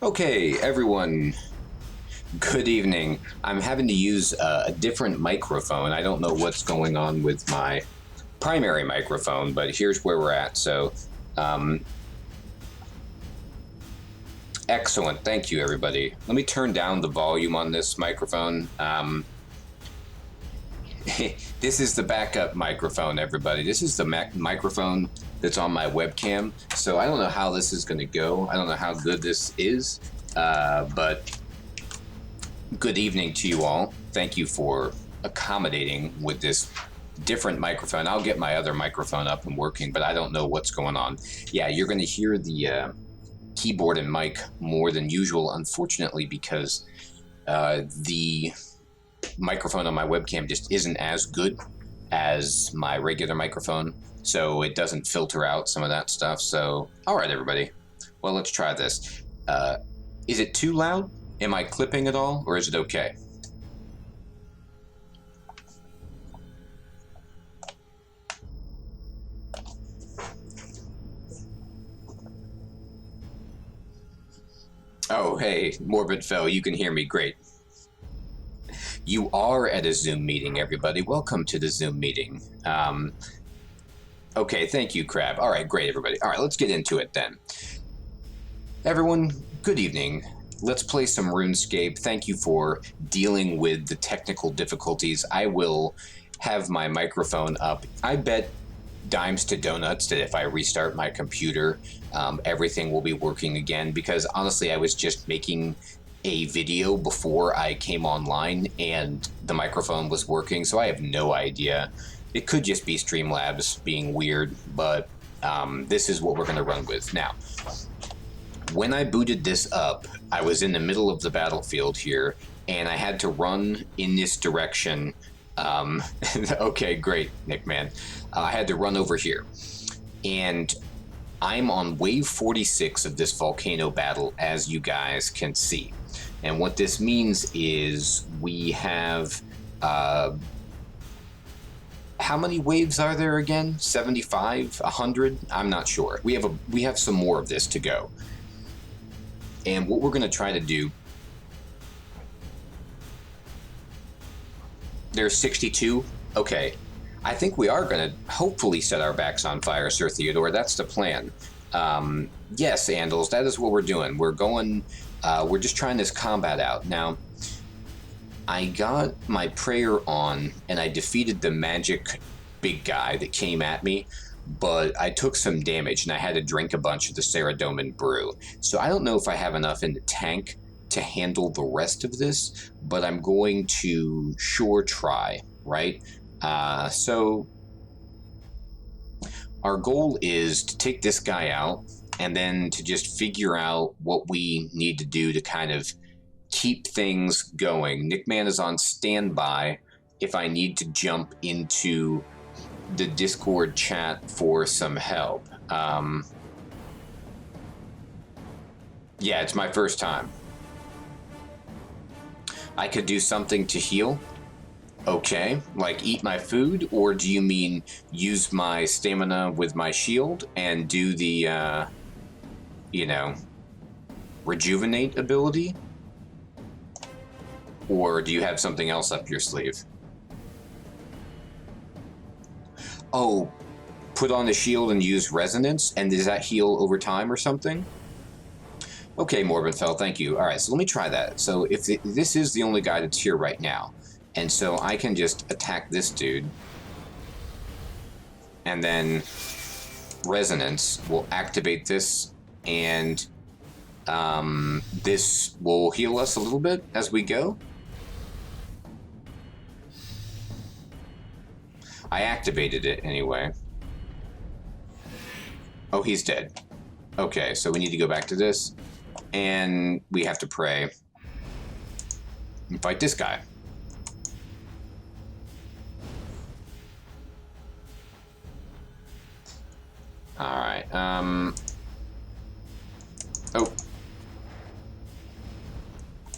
Okay, everyone, good evening. I'm having to use a different microphone. I don't know what's going on with my primary microphone, but here's where we're at. So, excellent. Thank you, everybody. Let me turn down the volume on this microphone. This is the backup microphone, everybody. This is the microphone that's on my webcam. So I don't know how this is going to go. I don't know how good this is, but good evening to you all. Thank you for accommodating with this different microphone. I'll get my other microphone up and working, but I don't know what's going on. Yeah, you're going to hear the keyboard and mic more than usual, unfortunately, because the microphone on my webcam just isn't as good as my regular microphone, so it doesn't filter out some of that stuff. So, all right, everybody. Well, let's try this. Is it too loud? Am I clipping at all, or is it okay? Oh, hey, Morbid Fell, you can hear me. Great. You are at a Zoom meeting, everybody. Welcome to the Zoom meeting. Okay, thank you, Crab. All right, great, everybody. All right, let's get into it then. Everyone, good evening. Let's play some RuneScape. Thank you for dealing with the technical difficulties. I will have my microphone up. I bet dimes to donuts that if I restart my computer, everything will be working again, because honestly, I was just making a video before I came online and the microphone was working, so I have no idea. It could just be Streamlabs being weird, but this is what we're going to run with. Now, when I booted this up, I was in the middle of the battlefield here, and I had to run in this direction. Okay, great, Nick, man. I had to run over here, and I'm on wave 46 of this volcano battle, as you guys can see. And what this means is we have, how many waves are there again? 75, 100? I'm not sure. We have some more of this to go. And what we're going to try to do, there's 62. Okay. I think we are going to hopefully set our backs on fire, Sir Theodore. That's the plan. Yes, Andals, that is what we're doing. We're going, we're just trying this combat out. Now, I got my prayer on, and I defeated the magic big guy that came at me, but I took some damage, and I had to drink a bunch of the Saradomin brew. So I don't know if I have enough in the tank to handle the rest of this, but I'm going to sure try, right? So our goal is to take this guy out and then to just figure out what we need to do to kind of keep things going. Nickman is on standby if I need to jump into the Discord chat for some help. Yeah, it's my first time. I could do something to heal. Okay, like eat my food, or do you mean use my stamina with my shield and do the, you know, rejuvenate ability? Or do you have something else up your sleeve? Oh, put on the shield and use resonance, and does that heal over time or something? Okay, Morbidfell, thank you. All right, so let me try that. So if this is the only guy that's here right now, and so I can just attack this dude, and then resonance will activate this, and this will heal us a little bit as we go. I activated it anyway. Oh, he's dead. Okay, so we need to go back to this, and we have to pray and fight this guy. All right. Oh.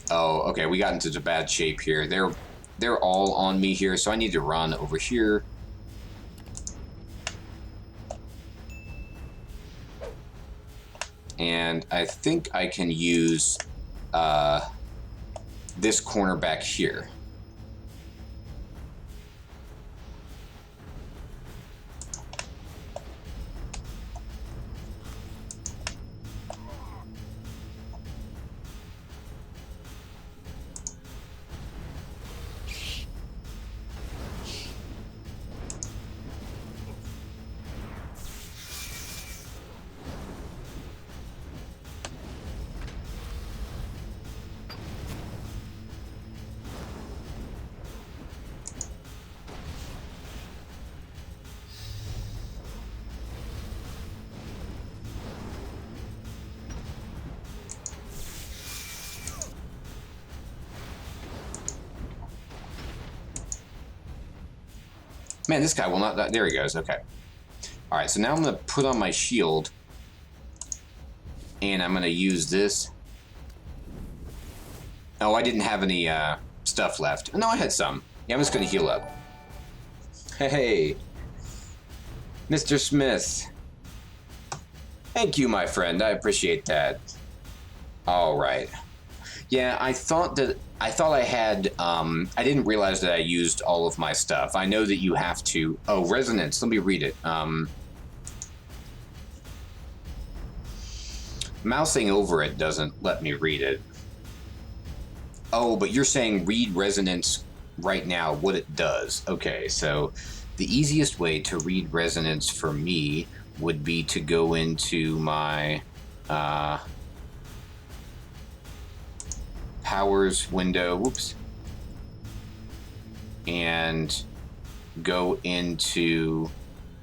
Oh, okay. We got into bad shape here. They're all on me here, so I need to run over here. And And I think I can use this corner back here. Man, this guy will not die. There he goes. Okay. All right, so now I'm going to put on my shield, and I'm going to use this. Oh, I didn't have any stuff left. No, I had some. Yeah, I'm just going to heal up. Hey, Mr. Smith. Thank you, my friend. I appreciate that. All right. Yeah, I thought I had, I didn't realize that I used all of my stuff. I know that you have to, oh, resonance, let me read it. Mousing over it doesn't let me read it. Oh, but you're saying read resonance right now, what it does. Okay, so the easiest way to read resonance for me would be to go into my, powers window, whoops, and go into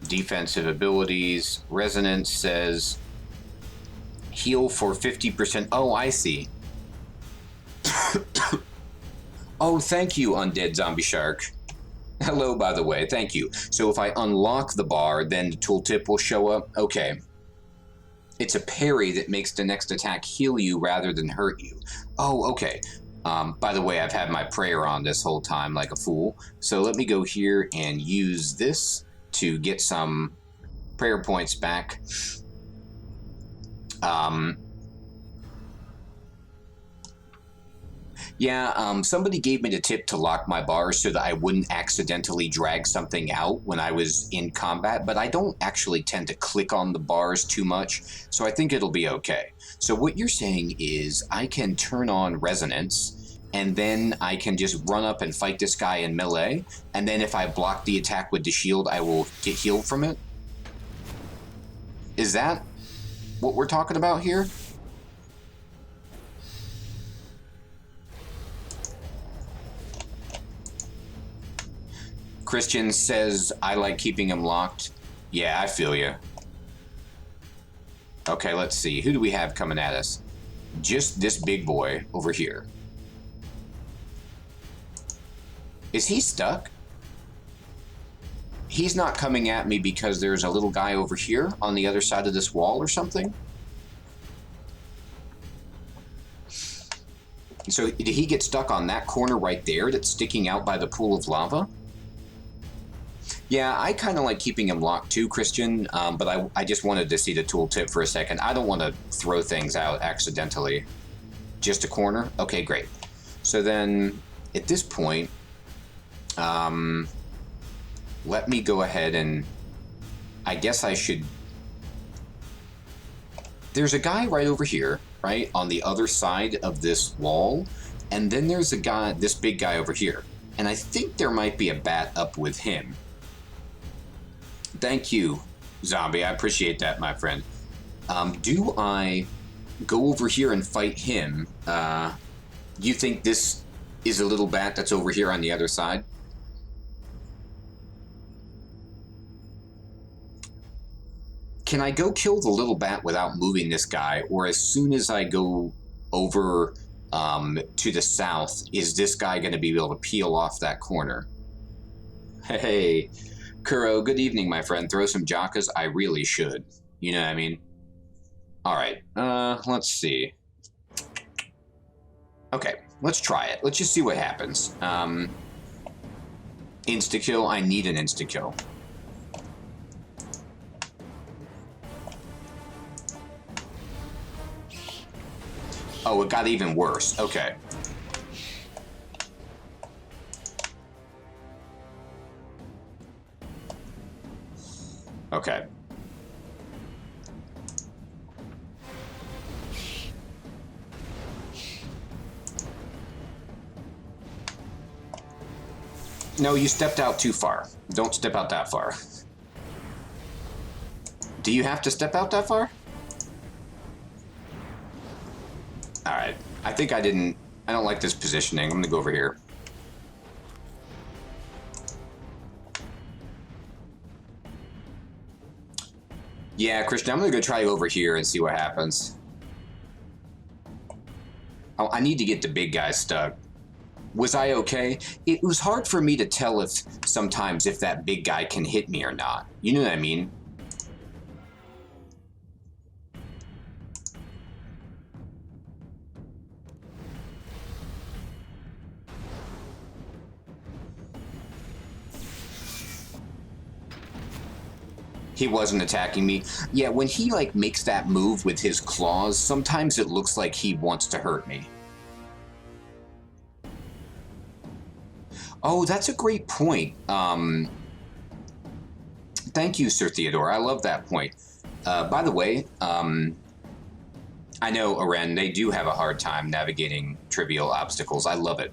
defensive abilities. Resonance says heal for 50%. Oh, I see. Oh, thank you, Undead Zombie Shark. Hello, by the way, thank you. So if I unlock the bar, then the tooltip will show up. Okay. It's a parry that makes the next attack heal you rather than hurt you. Oh, okay. By the way, I've had my prayer on this whole time like a fool. So let me go here and use this to get some prayer points back. Somebody gave me the tip to lock my bars so that I wouldn't accidentally drag something out when I was in combat, but I don't actually tend to click on the bars too much, so I think it'll be okay. So what you're saying is I can turn on resonance, and then I can just run up and fight this guy in melee, and then if I block the attack with the shield, I will get healed from it? Is that what we're talking about here? Christian says, I like keeping him locked. Yeah, I feel you. Okay, let's see. Who do we have coming at us? Just this big boy over here. Is he stuck? He's not coming at me because there's a little guy over here on the other side of this wall or something? So did he get stuck on that corner right there that's sticking out by the pool of lava? Yeah, I kind of like keeping him locked too, Christian, but I just wanted to see the tooltip for a second. I don't want to throw things out accidentally. Just a corner? Okay, great. So then, at this point, let me go ahead and... I guess I should... There's a guy right over here, right, on the other side of this wall, and then there's a guy, this big guy over here. And I think there might be a bat up with him. Thank you, Zombie. I appreciate that, my friend. Do I go over here and fight him? You think this is a little bat that's over here on the other side? Can I go kill the little bat without moving this guy? Or as soon as I go over to the south, is this guy going to be able to peel off that corner? Hey, Kuro, good evening, my friend. Throw some jockas? I really should. You know what I mean? Alright, let's see. Okay, let's try it. Let's just see what happens. Insta-kill? I need an insta-kill. Oh, it got even worse. Okay. Okay. No, you stepped out too far. Don't step out that far. Do you have to step out that far? Alright. I think I didn't... I don't like this positioning. I'm gonna go over here. Yeah, Christian, I'm gonna go try over here and see what happens. Oh, I need to get the big guy stuck. Was I okay? It was hard for me to tell if sometimes if that big guy can hit me or not. You know what I mean? He wasn't attacking me. Yeah, when he like makes that move with his claws, sometimes it looks like he wants to hurt me. Oh, that's a great point. Thank you, Sir Theodore. I love that point. By the way, I know, Aren, they do have a hard time navigating trivial obstacles. I love it.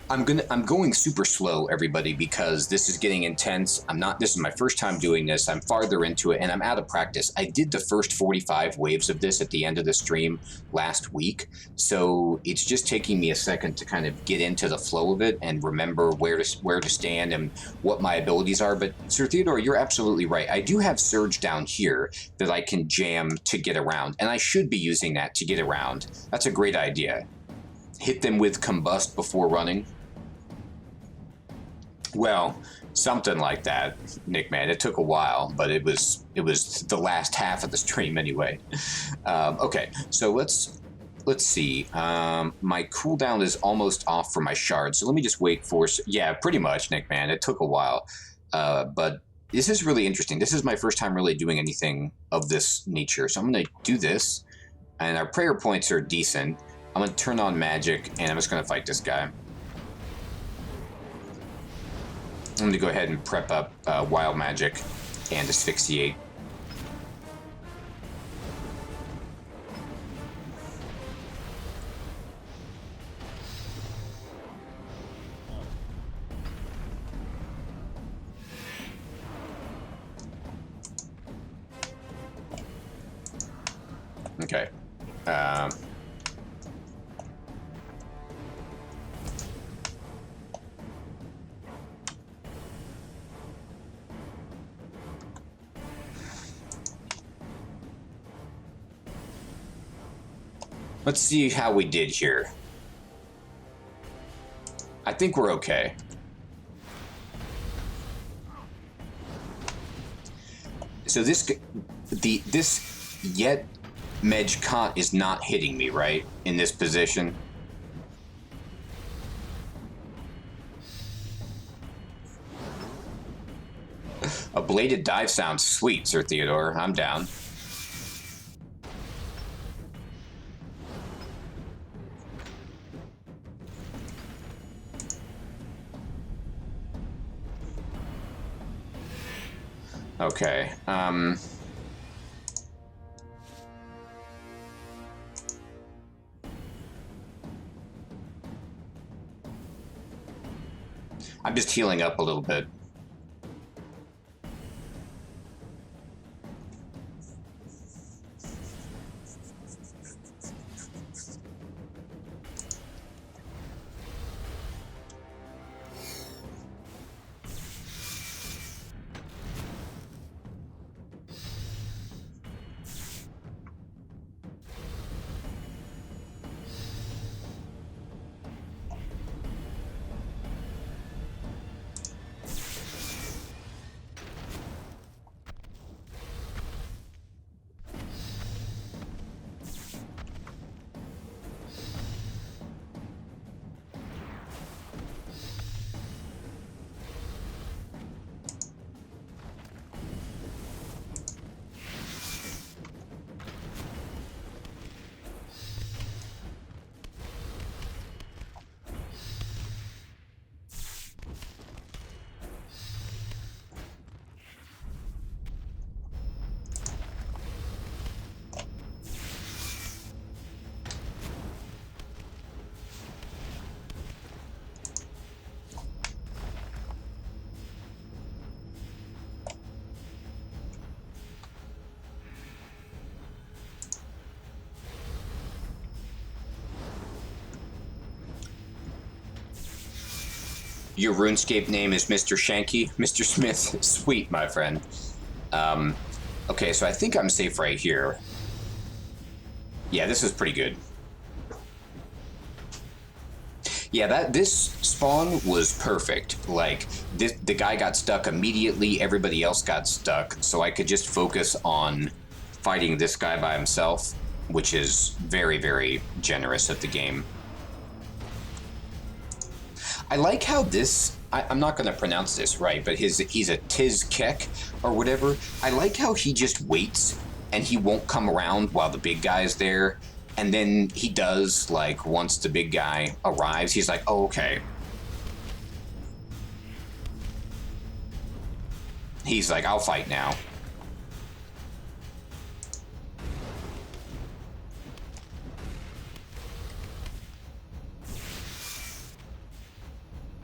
I'm going super slow, everybody, because this is getting intense. This is my first time doing this. I'm farther into it, and I'm out of practice. I did the first 45 waves of this at the end of the stream last week, so it's just taking me a second to kind of get into the flow of it and remember where to stand and what my abilities are. But Sir Theodore, you're absolutely right. I do have Surge down here that I can jam to get around, and I should be using that to get around. That's a great idea. Hit them with Combust before running. Well, something like that, Nick, man. It took a while, but it was the last half of the stream anyway. Okay, so let's see. My cooldown is almost off for my shard, so let me just wait for... Yeah, pretty much, Nick, man. It took a while, but this is really interesting. This is my first time really doing anything of this nature, so I'm going to do this, and our prayer points are decent. I'm going to turn on magic, and I'm just going to fight this guy. I'm going to go ahead and prep up Wild Magic and Asphyxiate. Okay. Let's see how we did here. I think we're okay. So this yet Medj Kant is not hitting me, right? In this position. A bladed dive sounds sweet, Sir Theodore. I'm down. Okay, I'm just healing up a little bit. Your RuneScape name is Mr. Shanky? Mr. Smith? Sweet, my friend. Okay, so I think I'm safe right here. Yeah, this is pretty good. Yeah, this spawn was perfect. Like, the guy got stuck immediately, everybody else got stuck, so I could just focus on fighting this guy by himself, which is very, very generous of the game. I like how this, I'm not going to pronounce this right, but he's a Tizkek or whatever. I like how he just waits and he won't come around while the big guy is there. And then he does, like, once the big guy arrives, he's like, oh, okay. He's like, I'll fight now.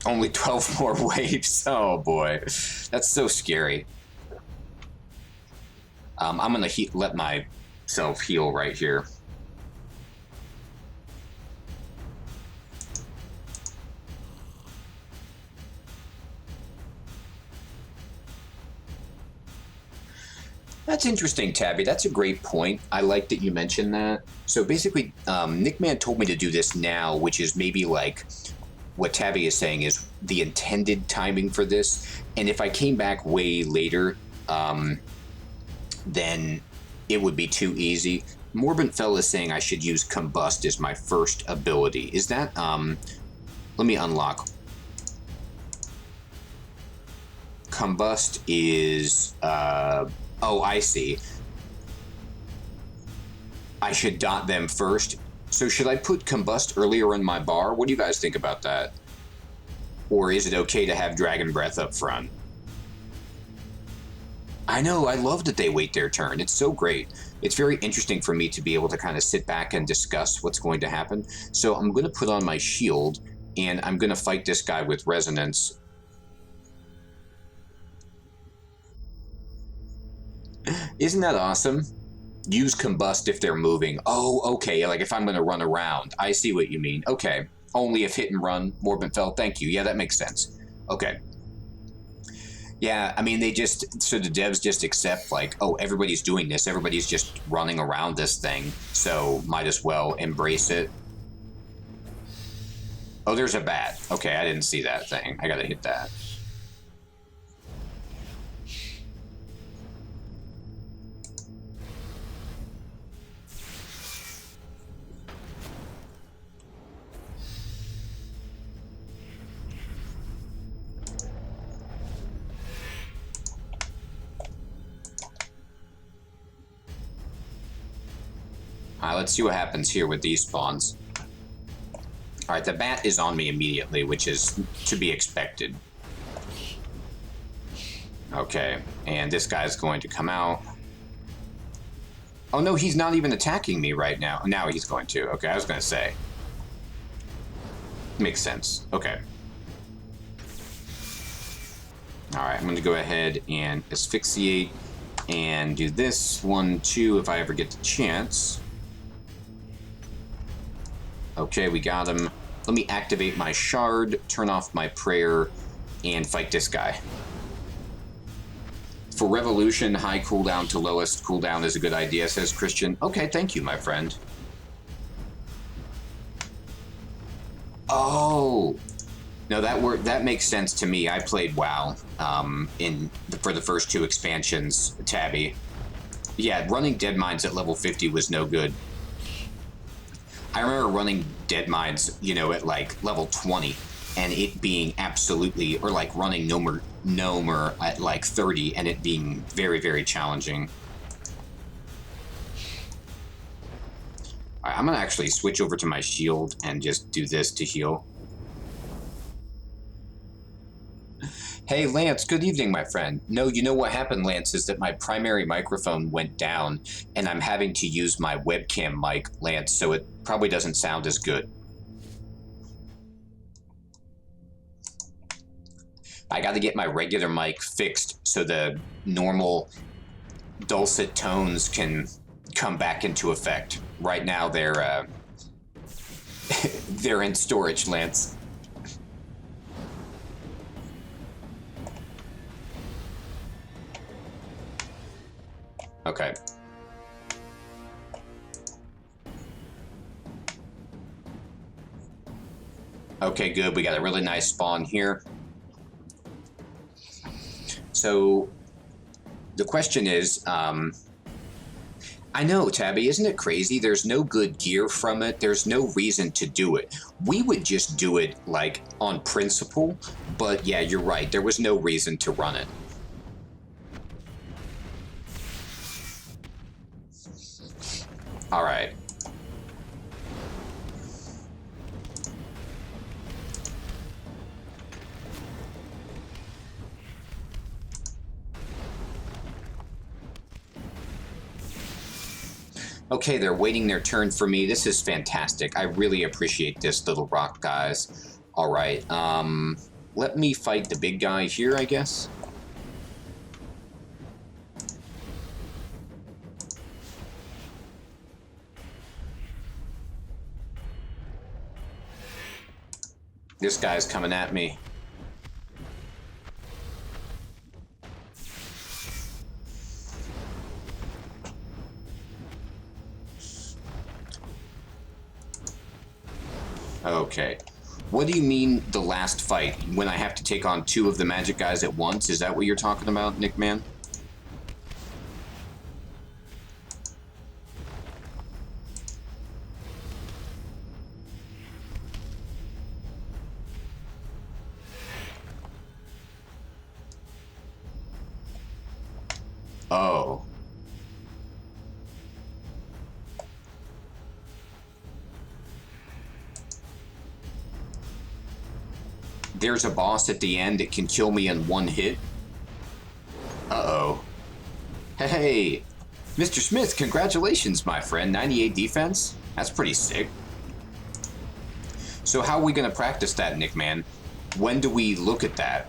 Only 12 more waves. Oh, boy. That's so scary. I'm going to let myself heal right here. That's interesting, Tabby. That's a great point. I like that you mentioned that. So basically, Nickman told me to do this now, which is maybe like what Tabby is saying is the intended timing for this. And if I came back way later, then it would be too easy. Morbentfell is saying I should use Combust as my first ability. Is that, let me unlock. Combust is, oh, I see. I should dot them first. So should I put Combust earlier in my bar? What do you guys think about that? Or is it okay to have Dragon Breath up front? I know, I love that they wait their turn. It's so great. It's very interesting for me to be able to kind of sit back and discuss what's going to happen. So I'm going to put on my shield, and I'm going to fight this guy with Resonance. Isn't that awesome? Use Combust if they're moving. Oh, okay, like if I'm going to run around. I see what you mean. Okay, only if hit and run. Morbentfell, thank you. Yeah, that makes sense. Okay. Yeah, I mean, so the devs just accept, like, oh, everybody's doing this. Everybody's just running around this thing, so might as well embrace it. Oh, there's a bat. Okay, I didn't see that thing. I gotta hit that. Let's see what happens here with these spawns. Alright, the bat is on me immediately, which is to be expected. Okay, and this guy's going to come out. Oh no, he's not even attacking me right now. Now he's going to. Okay, I was going to say. Makes sense. Okay. Alright, I'm going to go ahead and asphyxiate and do this 1, 2 if I ever get the chance. Okay, we got him. Let me activate my shard, turn off my prayer, and fight this guy. For Revolution, high cooldown to lowest cooldown is a good idea, says Christian. Okay, thank you, my friend. Oh! No, that makes sense to me. I played WoW for the first 2 expansions, Tabby. Yeah, running Deadmines at level 50 was no good. I remember running Deadmines, you know, at like level 20, and it being absolutely, or like running Gnomer at like 30, and it being very, very challenging. Alright, I'm gonna actually switch over to my shield and just do this to heal. Hey, Lance, good evening, my friend. No, you know what happened, Lance, is that my primary microphone went down, and I'm having to use my webcam mic, Lance, so it probably doesn't sound as good. I got to get my regular mic fixed so the normal dulcet tones can come back into effect. Right now, they're they're in storage, Lance. Okay. Okay, good. We got a really nice spawn here. So the question is, I know, Tabby, isn't it crazy? There's no good gear from it. There's no reason to do it. We would just do it, like, on principle. But yeah, you're right. There was no reason to run it. All right. Okay, they're waiting their turn for me. This is fantastic. I really appreciate this, little rock guys. All right, let me fight the big guy here, I guess. This guy's coming at me. Okay. What do you mean the last fight? When I have to take on 2 of the magic guys at once? Is that what you're talking about, Nickman? Oh. There's a boss at the end that can kill me in 1 hit. Uh-oh. Hey, Mr. Smith, congratulations, my friend. 98 defense? That's pretty sick. So how are we going to practice that, Nickman? When do we look at that?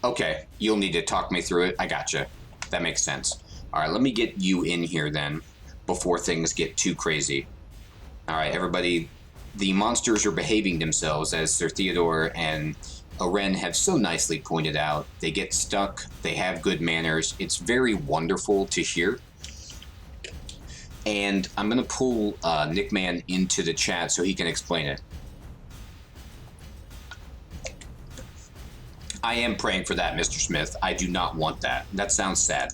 Okay, you'll need to talk me through it. I gotcha. That makes sense. All right, let me get you in here then before things get too crazy. All right, everybody, the monsters are behaving themselves, as Sir Theodore and Oren have so nicely pointed out. They get stuck, they have good manners. It's very wonderful to hear. And I'm going to pull Nickman into the chat so he can explain it. I am praying for that, Mr. Smith. I do not want that. That sounds sad.